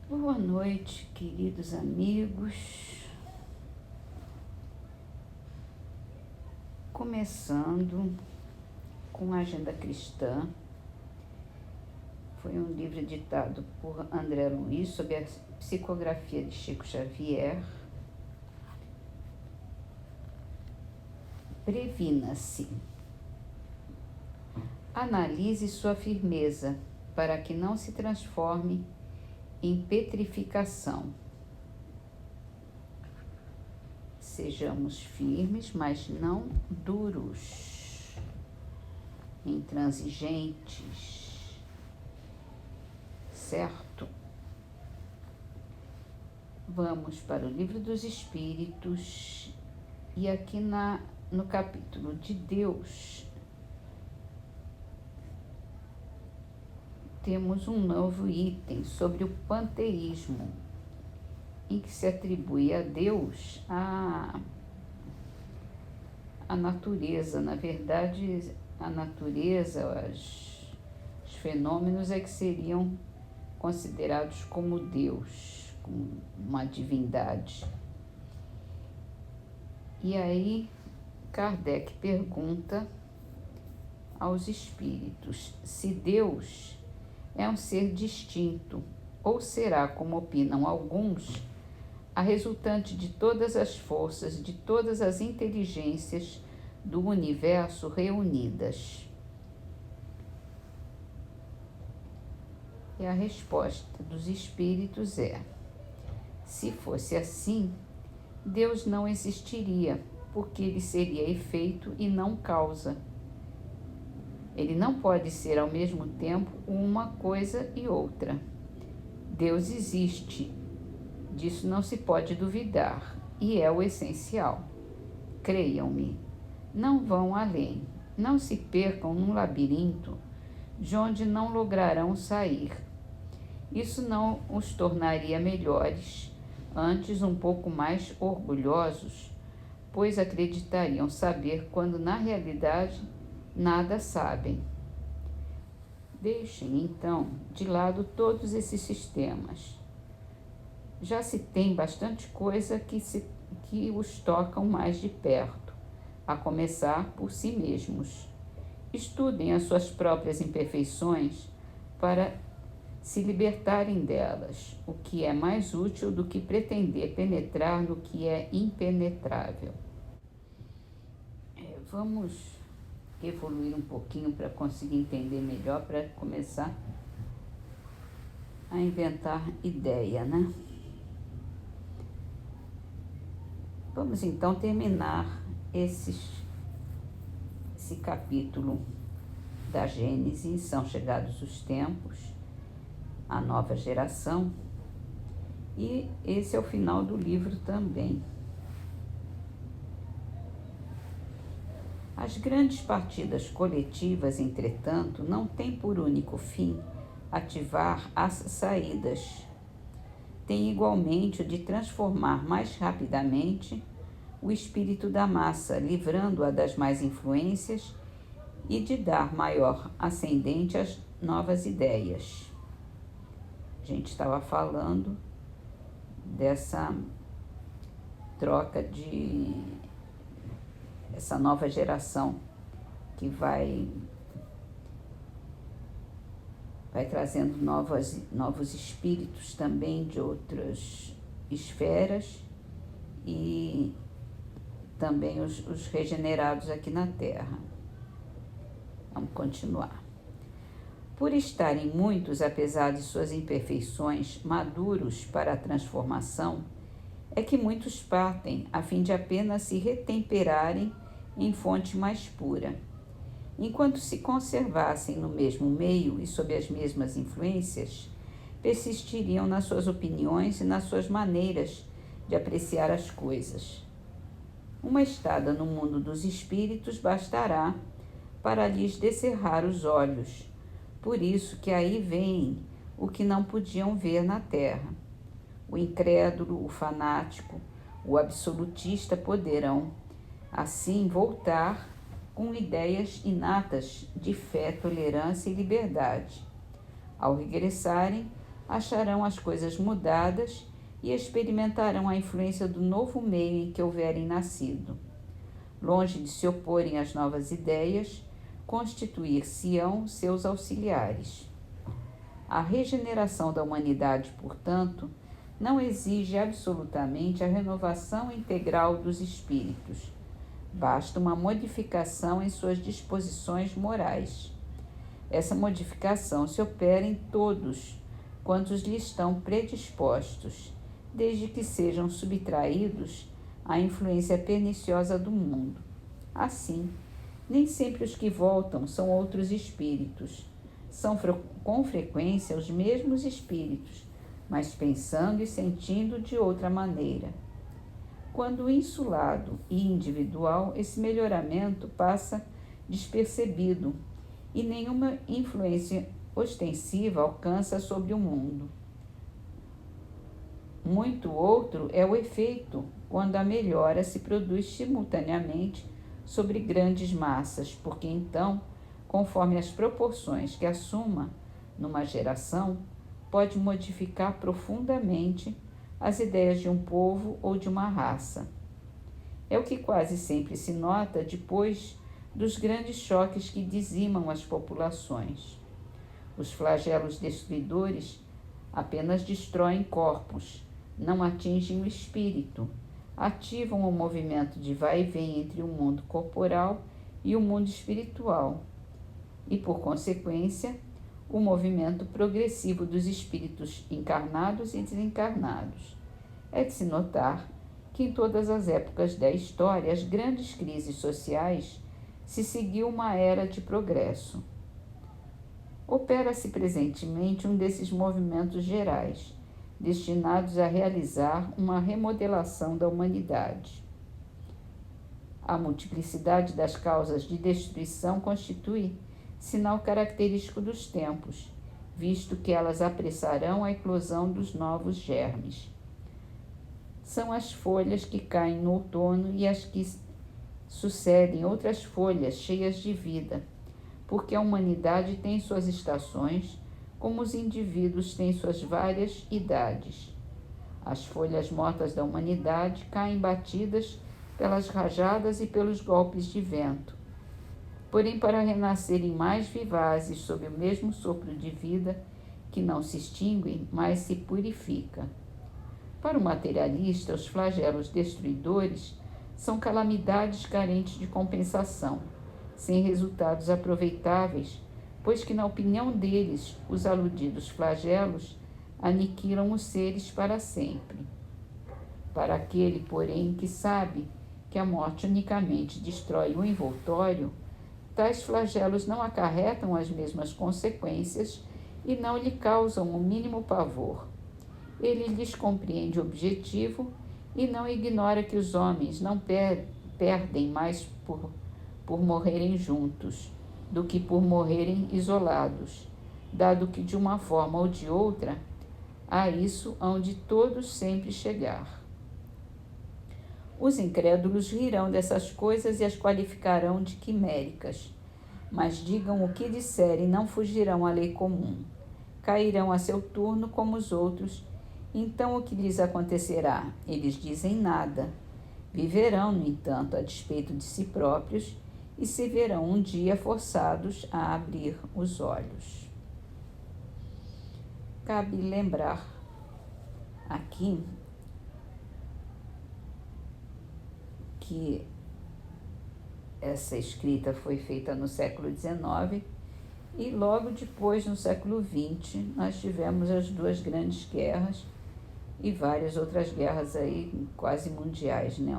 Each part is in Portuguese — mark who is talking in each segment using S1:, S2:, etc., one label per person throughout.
S1: Boa noite, queridos amigos. Começando com a Agenda Cristã. Foi um livro editado por André Luiz sob a psicografia de Chico Xavier. Previna-se. Analise sua firmeza para que não se transforme em petrificação. Sejamos firmes, mas não duros, intransigentes, certo? Vamos para o Livro dos Espíritos e aqui no capítulo de Deus temos um novo item sobre o panteísmo, em que se atribui a Deus a natureza. Na verdade, a natureza, os fenômenos é que seriam considerados como Deus, como uma divindade. E aí, Kardec pergunta aos espíritos se Deus é um ser distinto ou será, como opinam alguns, a resultante de todas as forças, de todas as inteligências do universo reunidas. E a resposta dos espíritos é: se fosse assim, Deus não existiria, porque ele seria efeito e não causa. Ele não pode ser ao mesmo tempo uma coisa e outra. Deus existe, disso não se pode duvidar, e é o essencial. Creiam-me, não vão além, não se percam num labirinto de onde não lograrão sair. Isso não os tornaria melhores, antes um pouco mais orgulhosos, pois acreditariam saber quando na realidade nada sabem. Deixem, então, de lado todos esses sistemas. Já se tem bastante coisa que os tocam mais de perto, a começar por si mesmos. Estudem as suas próprias imperfeições para se libertarem delas, o que é mais útil do que pretender penetrar no que é impenetrável. Vamos evoluir um pouquinho para conseguir entender melhor, para começar a inventar ideia, né? Vamos então terminar esse capítulo da Gênesis. São chegados os tempos, a nova geração, e esse é o final do livro também. As grandes partidas coletivas, entretanto, não têm por único fim ativar as saídas. Tem igualmente o de transformar mais rapidamente o espírito da massa, livrando-a das más influências e de dar maior ascendente às novas ideias. A gente estava falando dessa troca essa nova geração que vai trazendo novos espíritos também de outras esferas e também os regenerados aqui na Terra. Vamos continuar. Por estarem muitos, apesar de suas imperfeições, maduros para a transformação, é que muitos partem a fim de apenas se retemperarem em fonte mais pura. Enquanto se conservassem no mesmo meio e sob as mesmas influências, persistiriam nas suas opiniões e nas suas maneiras de apreciar as coisas. Uma estada no mundo dos espíritos bastará para lhes descerrar os olhos, por isso que aí veem o que não podiam ver na terra. O incrédulo, o fanático, o absolutista poderão, assim, voltar com ideias inatas de fé, tolerância e liberdade. Ao regressarem, acharão as coisas mudadas e experimentarão a influência do novo meio em que houverem nascido. Longe de se oporem às novas ideias, constituir-se-ão seus auxiliares. A regeneração da humanidade, portanto, não exige absolutamente a renovação integral dos espíritos. Basta uma modificação em suas disposições morais. Essa modificação se opera em todos quantos lhe estão predispostos, desde que sejam subtraídos à influência perniciosa do mundo. Assim, nem sempre os que voltam são outros espíritos. São com frequência os mesmos espíritos, mas pensando e sentindo de outra maneira. Quando insulado e individual, esse melhoramento passa despercebido e nenhuma influência ostensiva alcança sobre o mundo. Muito outro é o efeito quando a melhora se produz simultaneamente sobre grandes massas, porque então, conforme as proporções que assuma numa geração, pode modificar profundamente as ideias de um povo ou de uma raça. É o que quase sempre se nota depois dos grandes choques que dizimam as populações. Os flagelos destruidores apenas destroem corpos, não atingem o espírito, ativam o movimento de vai e vem entre o mundo corporal e o mundo espiritual, e, por consequência, o movimento progressivo dos espíritos encarnados e desencarnados. É de se notar que em todas as épocas da história, as grandes crises sociais, se seguiu uma era de progresso. Opera-se presentemente um desses movimentos gerais, destinados a realizar uma remodelação da humanidade. A multiplicidade das causas de destruição constitui sinal característico dos tempos, visto que elas apressarão a eclosão dos novos germes. São as folhas que caem no outono e as que sucedem outras folhas cheias de vida, porque a humanidade tem suas estações, como os indivíduos têm suas várias idades. As folhas mortas da humanidade caem batidas pelas rajadas e pelos golpes de vento. Porém, para renascerem mais vivazes sob o mesmo sopro de vida, que não se extingue, mas se purifica. Para o materialista, os flagelos destruidores são calamidades carentes de compensação, sem resultados aproveitáveis, pois que, na opinião deles, os aludidos flagelos aniquilam os seres para sempre. Para aquele, porém, que sabe que a morte unicamente destrói o envoltório, tais flagelos não acarretam as mesmas consequências e não lhe causam o mínimo pavor. Ele lhes compreende o objetivo e não ignora que os homens não perdem mais por morrerem juntos do que por morrerem isolados, dado que de uma forma ou de outra a isso hão de todos sempre chegar. Os incrédulos rirão dessas coisas e as qualificarão de quiméricas, mas digam o que disserem, não fugirão à lei comum. Cairão a seu turno como os outros. Então o que lhes acontecerá? Eles dizem nada. Viverão, no entanto, a despeito de si próprios e se verão um dia forçados a abrir os olhos. Cabe lembrar aqui que essa escrita foi feita no século XIX e logo depois, no século XX, nós tivemos as duas grandes guerras e várias outras guerras aí quase mundiais, né,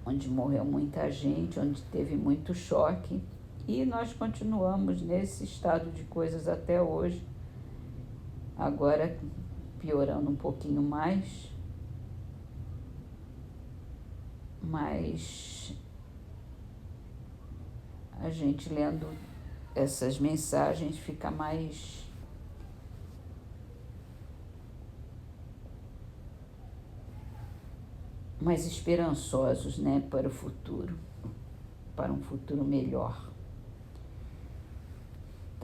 S1: onde morreu muita gente, onde teve muito choque, e nós continuamos nesse estado de coisas até hoje, agora piorando um pouquinho mais, mas a gente lendo essas mensagens fica mais esperançosos, né, para o futuro, para um futuro melhor.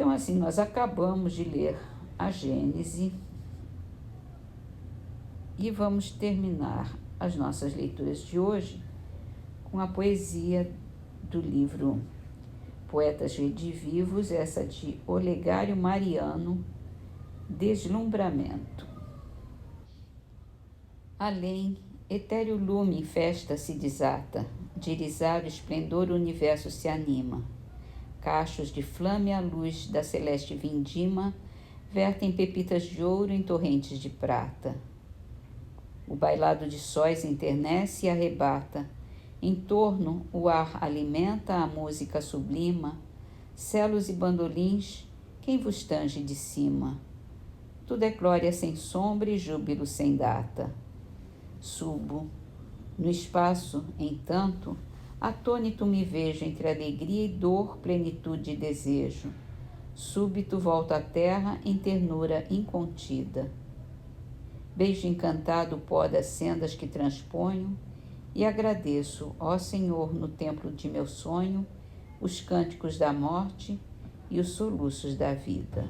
S1: Então, assim, nós acabamos de ler a Gênese e vamos terminar as nossas leituras de hoje com a poesia do livro Poetas Redivivos, essa de Olegário Mariano, Deslumbramento. Além, etéreo lume em festa se desata, de irisário esplendor o universo se anima. Cachos de flame à luz da celeste vindima vertem pepitas de ouro em torrentes de prata. O bailado de sóis enternece e arrebata, em torno o ar alimenta, a música sublima, celos e bandolins, quem vos tange de cima? Tudo é glória sem sombra e júbilo sem data. Subo, no espaço, entanto, atônito me vejo entre alegria e dor, plenitude e desejo. Súbito volto à terra em ternura incontida. Beijo encantado o pó das sendas que transponho e agradeço, ó Senhor, no templo de meu sonho, os cânticos da morte e os soluços da vida.